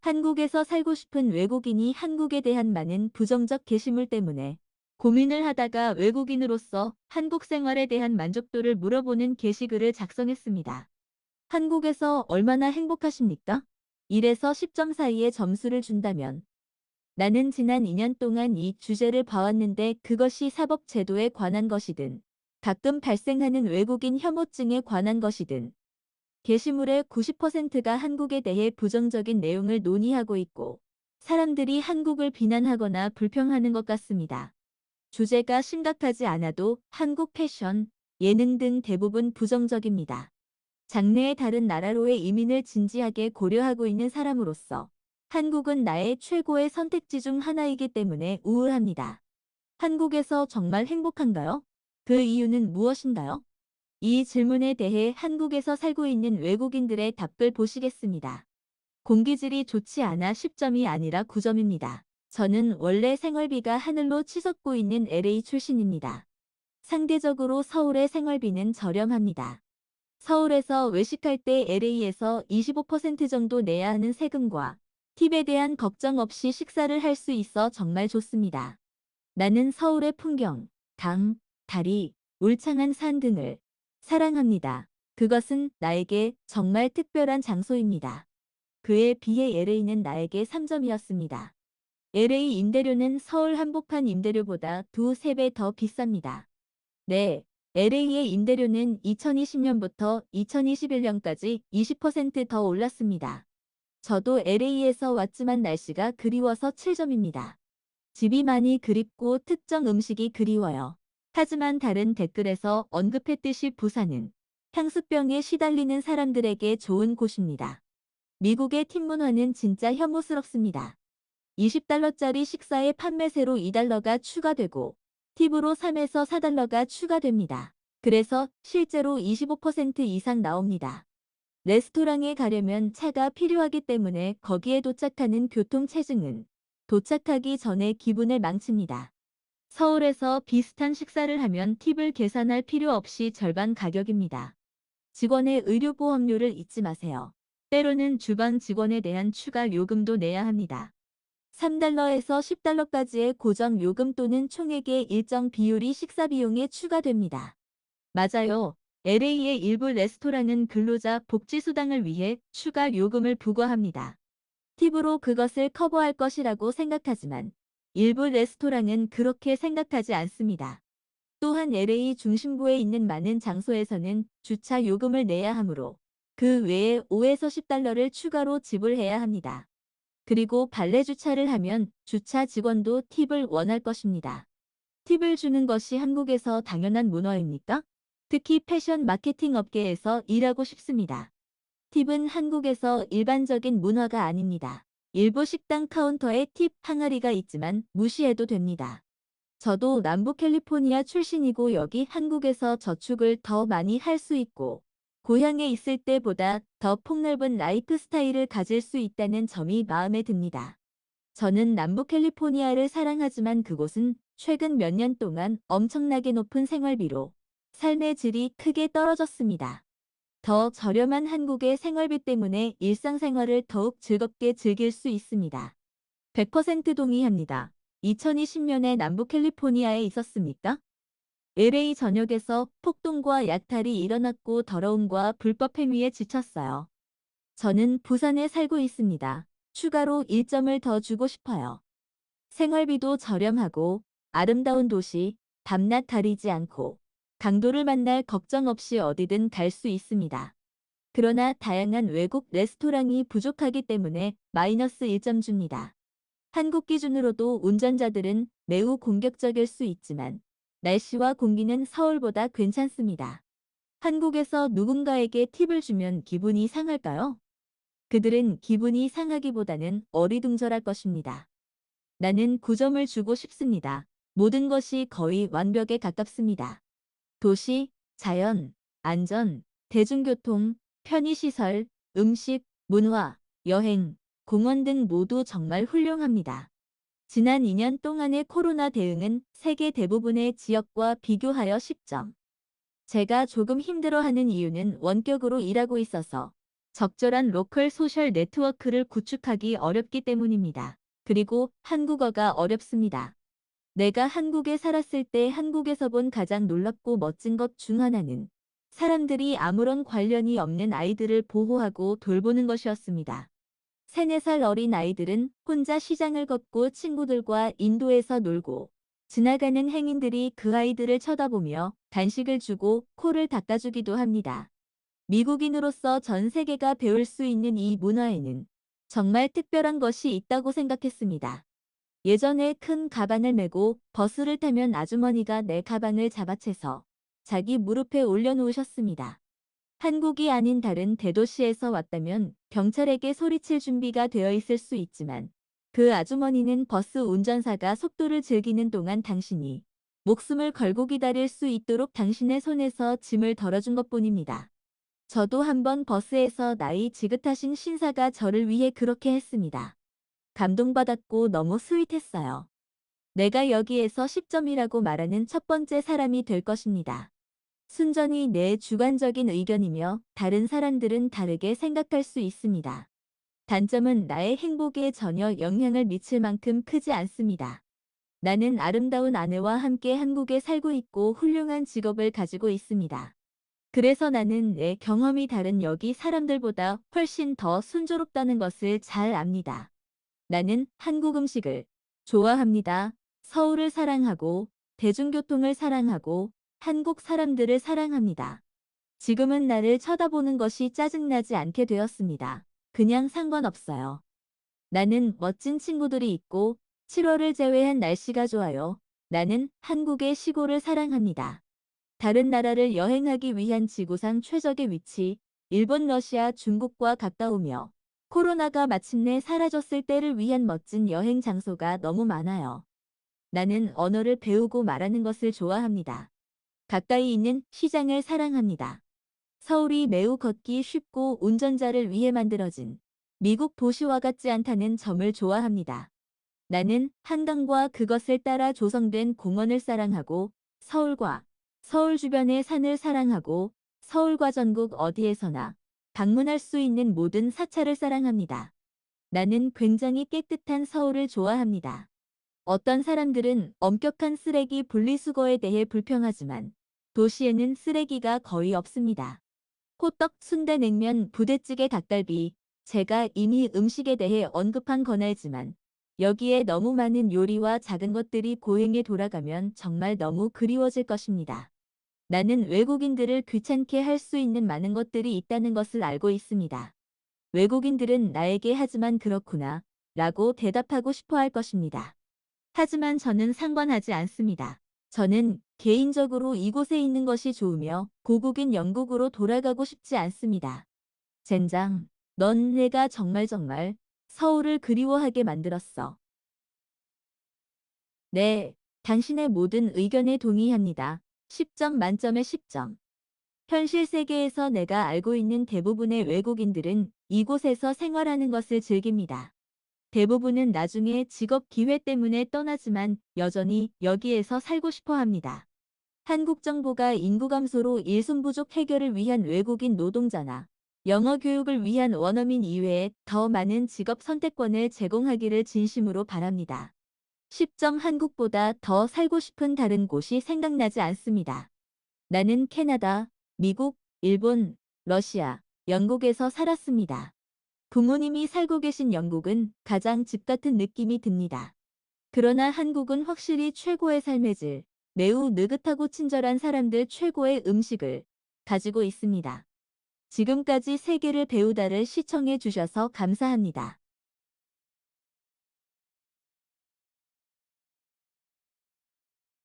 한국에서 살고 싶은 외국인이 한국에 대한 많은 부정적 게시물 때문에 고민을 하다가 외국인으로서 한국 생활에 대한 만족도를 물어보는 게시글을 작성했습니다. 한국에서 얼마나 행복하십니까? 1에서 10점 사이의 점수를 준다면 나는 지난 2년 동안 이 주제를 봐왔는데 그것이 사법 제도에 관한 것이든 가끔 발생하는 외국인 혐오증에 관한 것이든 게시물의 90%가 한국에 대해 부정적인 내용을 논의하고 있고 사람들이 한국을 비난하거나 불평하는 것 같습니다. 주제가 심각하지 않아도 한국 패션, 예능 등 대부분 부정적입니다. 장래의 다른 나라로의 이민을 진지하게 고려하고 있는 사람으로서 한국은 나의 최고의 선택지 중 하나이기 때문에 우울합니다. 한국에서 정말 행복한가요? 그 이유는 무엇인가요? 이 질문에 대해 한국에서 살고 있는 외국인들의 답글 보시겠습니다. 공기질이 좋지 않아 10점이 아니라 9점입니다. 저는 원래 생활비가 하늘로 치솟고 있는 LA 출신입니다. 상대적으로 서울의 생활비는 저렴합니다. 서울에서 외식할 때 LA에서 25% 정도 내야 하는 세금과 팁에 대한 걱정 없이 식사를 할 수 있어 정말 좋습니다. 나는 서울의 풍경, 강, 다리, 울창한 산 등을 사랑합니다. 그것은 나에게 정말 특별한 장소입니다. 그에 비해 LA는 나에게 3점이었습니다. LA 임대료는 서울 한복판 임대료보다 2~3배 더 비쌉니다. 네, LA의 임대료는 2020년부터 2021년까지 20% 더 올랐습니다. 저도 LA에서 왔지만 날씨가 그리워서 7점입니다. 집이 많이 그립고 특정 음식이 그리워요. 하지만 다른 댓글에서 언급했듯이 부산은 향수병에 시달리는 사람들에게 좋은 곳입니다. 미국의 팁 문화는 진짜 혐오스럽습니다. 20달러짜리 식사에 판매세로 2달러가 추가되고 팁으로 3에서 4달러가 추가됩니다. 그래서 실제로 25% 이상 나옵니다. 레스토랑에 가려면 차가 필요하기 때문에 거기에 도착하는 교통체증은 도착하기 전에 기분을 망칩니다. 서울에서 비슷한 식사를 하면 팁을 계산할 필요 없이 절반 가격입니다. 직원의 의료보험료를 잊지 마세요. 때로는 주방 직원에 대한 추가 요금도 내야 합니다. 3달러에서 10달러까지의 고정 요금 또는 총액의 일정 비율이 식사 비용에 추가됩니다. 맞아요. LA의 일부 레스토랑은 근로자 복지수당을 위해 추가 요금을 부과합니다. 팁으로 그것을 커버할 것이라고 생각하지만 일부 레스토랑은 그렇게 생각하지 않습니다. 또한 LA 중심부에 있는 많은 장소에서는 주차 요금을 내야 하므로 그 외에 5에서 10달러를 추가로 지불해야 합니다. 그리고 발레 주차를 하면 주차 직원도 팁을 원할 것입니다. 팁을 주는 것이 한국에서 당연한 문화입니까? 특히 패션 마케팅 업계에서 일하고 싶습니다. 팁은 한국에서 일반적인 문화가 아닙니다. 일부 식당 카운터에 팁 항아리가 있지만 무시해도 됩니다. 저도 남부 캘리포니아 출신이고 여기 한국에서 저축을 더 많이 할 수 있고 고향에 있을 때보다 더 폭넓은 라이프 스타일을 가질 수 있다는 점이 마음에 듭니다. 저는 남부 캘리포니아를 사랑하지만 그곳은 최근 몇 년 동안 엄청나게 높은 생활비로 삶의 질이 크게 떨어졌습니다. 더 저렴한 한국의 생활비 때문에 일상생활을 더욱 즐겁게 즐길 수 있습니다. 100% 동의합니다. 2020년에 남부 캘리포니아에 있었습니까? LA 전역에서 폭동과 약탈이 일어났고 더러움과 불법 행위에 지쳤어요. 저는 부산에 살고 있습니다. 추가로 1점을 더 주고 싶어요. 생활비도 저렴하고 아름다운 도시, 밤낮 가리지 않고 강도를 만날 걱정 없이 어디든 갈 수 있습니다. 그러나 다양한 외국 레스토랑이 부족하기 때문에 마이너스 1점 줍니다. 한국 기준으로도 운전자들은 매우 공격적일 수 있지만 날씨와 공기는 서울보다 괜찮습니다. 한국에서 누군가에게 팁을 주면 기분이 상할까요? 그들은 기분이 상하기보다는 어리둥절할 것입니다. 나는 9점을 주고 싶습니다. 모든 것이 거의 완벽에 가깝습니다. 도시, 자연, 안전, 대중교통, 편의시설, 음식, 문화, 여행, 공원 등 모두 정말 훌륭합니다. 지난 2년 동안의 코로나 대응은 세계 대부분의 지역과 비교하여 10점. 제가 조금 힘들어하는 이유는 원격으로 일하고 있어서 적절한 로컬 소셜 네트워크를 구축하기 어렵기 때문입니다. 그리고 한국어가 어렵습니다. 내가 한국에 살았을 때 한국에서 본 가장 놀랍고 멋진 것 중 하나는 사람들이 아무런 관련이 없는 아이들을 보호하고 돌보는 것이었습니다. 3, 4살 어린 아이들은 혼자 시장을 걷고 친구들과 인도에서 놀고 지나가는 행인들이 그 아이들을 쳐다보며 간식을 주고 코를 닦아주기도 합니다. 미국인으로서 전 세계가 배울 수 있는 이 문화에는 정말 특별한 것이 있다고 생각했습니다. 예전에 큰 가방을 메고 버스를 타면 아주머니가 내 가방을 잡아채서 자기 무릎에 올려놓으셨습니다. 한국이 아닌 다른 대도시에서 왔다면 경찰에게 소리칠 준비가 되어 있을 수 있지만 그 아주머니는 버스 운전사가 속도를 즐기는 동안 당신이 목숨을 걸고 기다릴 수 있도록 당신의 손에서 짐을 덜어준 것뿐입니다. 저도 한번 버스에서 나이 지긋하신 신사가 저를 위해 그렇게 했습니다. 감동받았고 너무 스윗했어요. 내가 여기에서 10점이라고 말하는 첫 번째 사람이 될 것입니다. 순전히 내 주관적인 의견이며 다른 사람들은 다르게 생각할 수 있습니다. 단점은 나의 행복에 전혀 영향을 미칠 만큼 크지 않습니다. 나는 아름다운 아내와 함께 한국에 살고 있고 훌륭한 직업을 가지고 있습니다. 그래서 나는 내 경험이 다른 여기 사람들보다 훨씬 더 순조롭다는 것을 잘 압니다. 나는 한국 음식을 좋아합니다. 서울을 사랑하고 대중교통을 사랑하고 한국 사람들을 사랑합니다. 지금은 나를 쳐다보는 것이 짜증나지 않게 되었습니다. 그냥 상관없어요. 나는 멋진 친구들이 있고 7월을 제외한 날씨가 좋아요. 나는 한국의 시골을 사랑합니다. 다른 나라를 여행하기 위한 지구상 최적의 위치, 일본, 러시아, 중국과 가까우며 코로나가 마침내 사라졌을 때를 위한 멋진 여행 장소가 너무 많아요. 나는 언어를 배우고 말하는 것을 좋아합니다. 가까이 있는 시장을 사랑합니다. 서울이 매우 걷기 쉽고 운전자를 위해 만들어진 미국 도시와 같지 않다는 점을 좋아합니다. 나는 한강과 그것을 따라 조성된 공원을 사랑하고 서울과 서울 주변의 산을 사랑하고 서울과 전국 어디에서나 방문할 수 있는 모든 사찰을 사랑합니다. 나는 굉장히 깨끗한 서울을 좋아합니다. 어떤 사람들은 엄격한 쓰레기 분리수거에 대해 불평하지만 도시에는 쓰레기가 거의 없습니다. 호떡, 순대, 냉면, 부대찌개, 닭갈비. 제가 이미 음식에 대해 언급한 건 알지만 여기에 너무 많은 요리와 작은 것들이 고행에 돌아가면 정말 너무 그리워질 것입니다. 나는 외국인들을 귀찮게 할 수 있는 많은 것들이 있다는 것을 알고 있습니다. 외국인들은 나에게 하지만 그렇구나 라고 대답하고 싶어 할 것입니다. 하지만 저는 상관하지 않습니다. 저는 개인적으로 이곳에 있는 것이 좋으며 고국인 영국으로 돌아가고 싶지 않습니다. 젠장, 넌 내가 정말 서울을 그리워하게 만들었어. 네, 당신의 모든 의견에 동의합니다. 10점 만점에 10점. 현실 세계에서 내가 알고 있는 대부분의 외국인들은 이곳에서 생활하는 것을 즐깁니다. 대부분은 나중에 직업 기회 때문에 떠나지만 여전히 여기에서 살고 싶어 합니다. 한국 정부가 인구 감소로 일손 부족 해결을 위한 외국인 노동자나 영어 교육을 위한 원어민 이외에 더 많은 직업 선택권을 제공하기를 진심으로 바랍니다. 10점. 한국보다 더 살고 싶은 다른 곳이 생각나지 않습니다. 나는 캐나다, 미국, 일본, 러시아, 영국에서 살았습니다. 부모님이 살고 계신 영국은 가장 집 같은 느낌이 듭니다. 그러나 한국은 확실히 최고의 삶의 질, 매우 느긋하고 친절한 사람들, 최고의 음식을 가지고 있습니다. 지금까지 세계를 배우다를 시청해 주셔서 감사합니다.